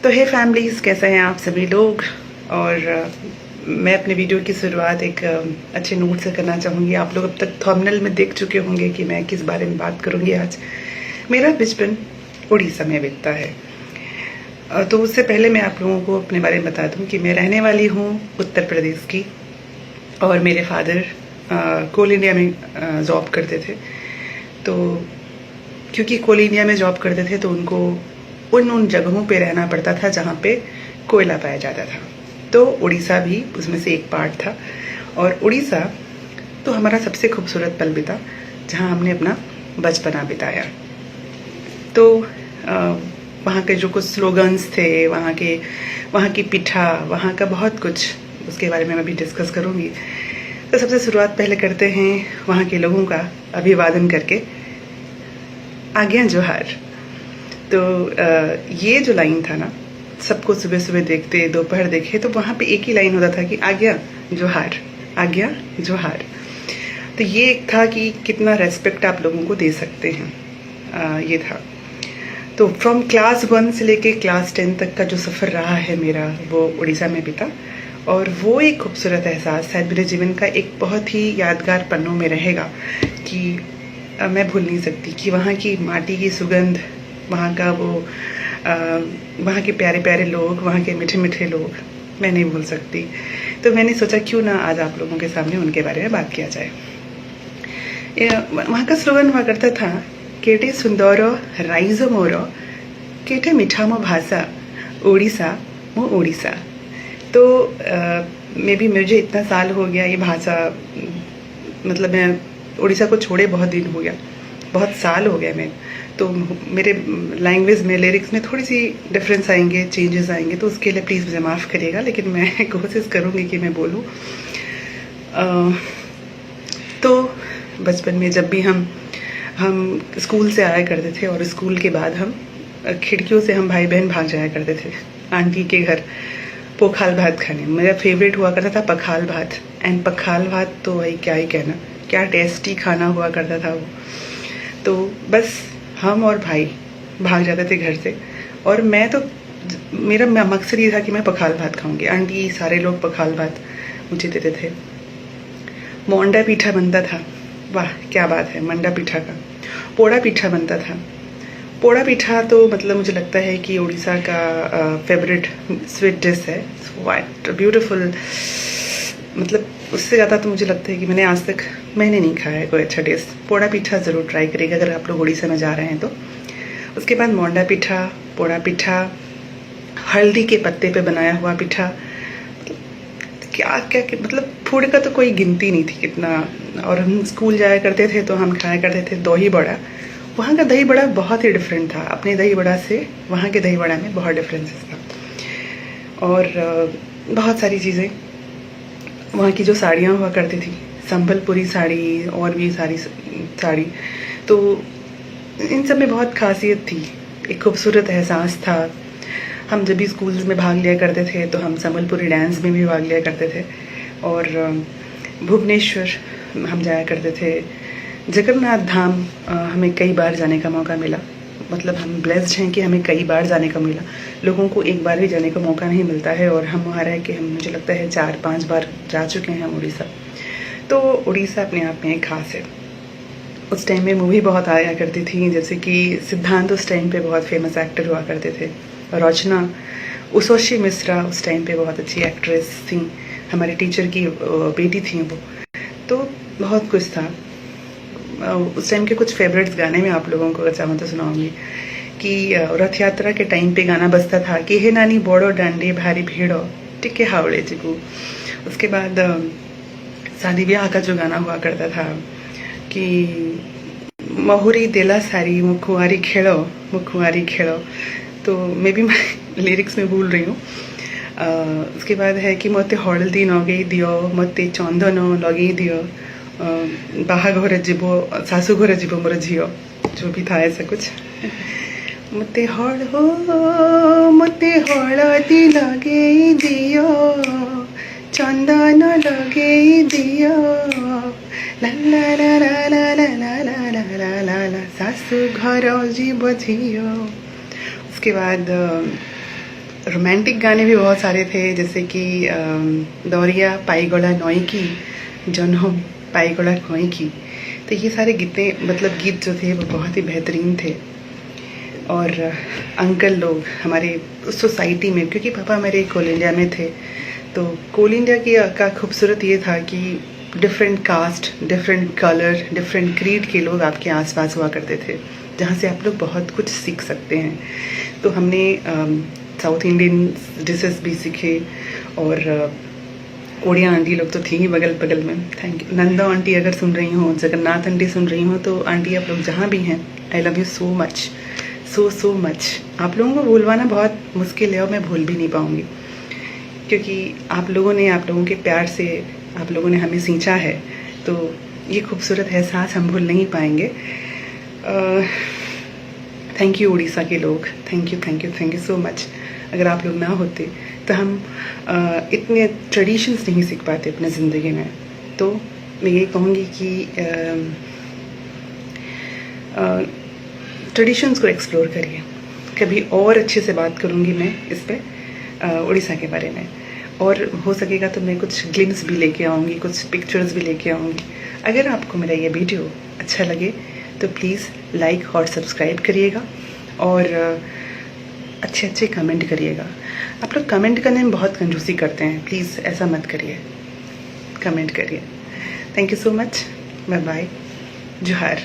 तो हे फैमिलीज़, कैसे हैं आप सभी लोग। और मैं अपने वीडियो की शुरुआत एक अच्छे नोट से करना चाहूँगी। आप लोग अब तक थंबनेल में देख चुके होंगे कि मैं किस बारे में बात करूँगी आज। मेरा बचपन उड़ीसा में बीतता है। तो उससे पहले मैं आप लोगों को अपने बारे में बता दूँ कि मैं रहने वाली हूँ उत्तर प्रदेश की, और मेरे फादर कोल इंडिया में जॉब करते थे। तो क्योंकि कोल इंडिया में जॉब करते थे तो उनको उन जगहों पे रहना पड़ता था जहाँ पे कोयला पाया जाता था। तो उड़ीसा भी उसमें से एक पार्ट था। और उड़ीसा तो हमारा सबसे खूबसूरत पल बीता, जहाँ हमने अपना बचपना बिताया। तो वहाँ के जो कुछ स्लोगन्स थे, वहाँ की पिठा, वहाँ का बहुत कुछ, उसके बारे में मैं भी डिस्कस करूँगी। तो सबसे शुरुआत पहले करते हैं वहाँ के लोगों का अभिवादन करके, आज्ञा जोहार। तो ये जो लाइन था ना, सबको सुबह सुबह देखते, दोपहर देखे तो वहाँ पे एक ही लाइन होता था कि आज्ञा जोहार, आज्ञा जोहार। तो ये एक था कि कितना रेस्पेक्ट आप लोगों को दे सकते हैं, ये था। तो फ्रॉम क्लास 1 से लेके क्लास 10 तक का जो सफ़र रहा है मेरा, वो उड़ीसा में बीता। और वो एक खूबसूरत एहसास है, मेरे जीवन का एक बहुत ही यादगार पन्नों में रहेगा कि मैं भूल नहीं सकती कि वहाँ की माटी की सुगंध, वहाँ का वो वहाँ के प्यारे प्यारे लोग, वहाँ के मीठे मीठे लोग, मैं नहीं भूल सकती। तो मैंने सोचा क्यों ना आज आप लोगों के सामने उनके बारे में बात किया जाए। वहाँ का स्लोगन हुआ करता था, केटे सुंदर राइज मोर, केटे मीठा मो भाषा, ओडिशा मो ओडिशा। तो मे भी मुझे इतना साल हो गया ये भाषा, मतलब मैं उड़ीसा को छोड़े बहुत दिन हो गया, बहुत साल हो गए मैं। तो मेरे लैंग्वेज में, लिरिक्स में थोड़ी सी डिफरेंस आएंगे, चेंजेस आएंगे, तो उसके लिए प्लीज़ मुझे माफ़ करिएगा, लेकिन मैं कोशिश करूँगी कि मैं बोलूँ। तो बचपन में जब भी हम स्कूल से आया करते थे, और स्कूल के बाद हम खिड़कियों से हम भाई बहन भाग जाया करते थे आंटी के घर पोखाल भात खाने। मेरा फेवरेट हुआ करता था पखाल भात। एंड पखाल भात तो भाई क्या ही कहना, क्या टेस्टी खाना हुआ करता था वो। तो बस हम और भाई भाग जाते थे घर से, और मैं तो, मेरा मकसद ये था कि मैं पखाल भात खाऊंगी। आंटी सारे लोग पखाल भात मुझे देते थे। मोंडा पीठा बनता था, वाह क्या बात है, मंडा पीठा का। पोड़ा पीठा बनता था। पोड़ा पीठा तो मतलब मुझे लगता है कि उड़ीसा का फेवरेट स्वीट डिश है। वाट ब्यूटीफुल, मतलब उससे ज़्यादा तो मुझे लगता है कि मैंने नहीं खाया है कोई अच्छा डिश। पोड़ा पीठा ज़रूर ट्राई करिएगा अगर आप लोग उड़ीसा में जा रहे हैं तो। उसके बाद मोंडा पीठा, पोड़ा पीठा, हल्दी के पत्ते पे बनाया हुआ पीठा, क्या क्या मतलब फूड का तो कोई गिनती नहीं थी कितना। और हम स्कूल जाया करते थे तो हम खाया करते थे दही बड़ा। वहाँ का दही बड़ा बहुत ही डिफरेंट था, अपने दही बड़ा से वहाँ के दही बड़ा में बहुत डिफरेंसेस था। और बहुत सारी चीज़ें, वहाँ की जो साड़ियाँ हुआ करती थी, संबलपुरी साड़ी और भी सारी साड़ी, तो इन सब में बहुत खासियत थी, एक खूबसूरत एहसास था। हम जब भी स्कूल में भाग लिया करते थे तो हम संबलपुरी डांस में भी भाग लिया करते थे। और भुवनेश्वर हम जाया करते थे। जगन्नाथ धाम हमें कई बार जाने का मौका मिला, मतलब हम ब्लेस्ड हैं कि हमें कई बार जाने का मिला। लोगों को एक बार भी जाने का मौका नहीं मिलता है, और हम वहाँ रह के हम, मुझे लगता है 4-5 बार जा चुके हैं हम उड़ीसा। तो उड़ीसा अपने आप में खास है। उस टाइम में मूवी बहुत आया करती थी, जैसे कि सिद्धांत उस टाइम पे बहुत फेमस एक्टर हुआ करते थे। रचना उषोशी मिश्रा उस टाइम पे बहुत अच्छी एक्ट्रेस थी, हमारे टीचर की बेटी थी वो। तो बहुत कुछ था। उस टाइम के कुछ फेवरेट्स गाने में आप लोगों को अच्छा मैं तो सुनाऊंगी कि रथ यात्रा के टाइम पे गाना बजता था कि हे नानी बड़ो डांडे भारी भीड़ो टिके हावड़े जिबू। उसके बाद शादी ब्याह का जो गाना हुआ करता था कि महुरी देला सारी मुखुआरी खेलो। तो मे भी मैं लिरिक्स में भूल रही हूँ। उसके बाद है कि मते हल्दी नगई दियो, मते चंदन लगे दियो, बाहा घरे जीव, सासू घरे जीव मोर झीओ, जो भी था ऐसा कुछ। मते हलदी लगे दियो, चंदन लगे दियो, ला ला ला ला ला ला ला ला ला ला ला, सासू घर जीव झीओ। उसके बाद रोमांटिक गाने भी बहुत सारे थे, जैसे कि दौरिया पाईगोड़ा नोई की जन्हो पाईगोड़ा नोई की। तो ये सारे गीत जो थे वो बहुत ही बेहतरीन थे। और अंकल लोग हमारे उस सोसाइटी में, क्योंकि पापा मेरे कोल इंडिया में थे, तो कोल इंडिया का खूबसूरत ये था कि different caste, different colour, different creed के लोग आपके आसपास हुआ करते थे, जहाँ से आप लोग बहुत कुछ सीख सकते हैं। तो हमने साउथ इंडियन डिशेस भी सीखे, और ओडिया आंटी लोग तो थी ही बगल बगल में। थैंक यू नंदा आंटी, अगर सुन रही हो, जगन्नाथ आंटी सुन रही हो, तो आंटी आप लोग जहाँ भी हैं, I love you so much, so much. आप लोगों को भूलवाना बहुत मुश्किल है और मैं भूल भी नहीं पाऊँगी, क्योंकि आप लोगों के प्यार से आप लोगों ने हमें सींचा है, तो ये खूबसूरत एहसास हम भूल नहीं पाएंगे। थैंक यू उड़ीसा के लोग, थैंक यू सो मच। अगर आप लोग ना होते तो हम इतने ट्रेडिशंस नहीं सीख पाते अपने ज़िंदगी में। तो मैं ये कहूँगी कि ट्रेडिशंस को एक्सप्लोर करिए। कभी और अच्छे से बात करूँगी मैं इस पे उड़ीसा के बारे में, और हो सकेगा तो मैं कुछ ग्लिम्स भी लेके आऊँगी, कुछ पिक्चर्स भी लेके आऊँगी। अगर आपको मेरा ये वीडियो अच्छा लगे तो प्लीज़ लाइक और सब्सक्राइब करिएगा, और अच्छे कमेंट करिएगा। आप लोग कमेंट करने में बहुत कंजूसी करते हैं, प्लीज़ ऐसा मत करिए, कमेंट करिए। Thank you so much, bye bye, जोहार।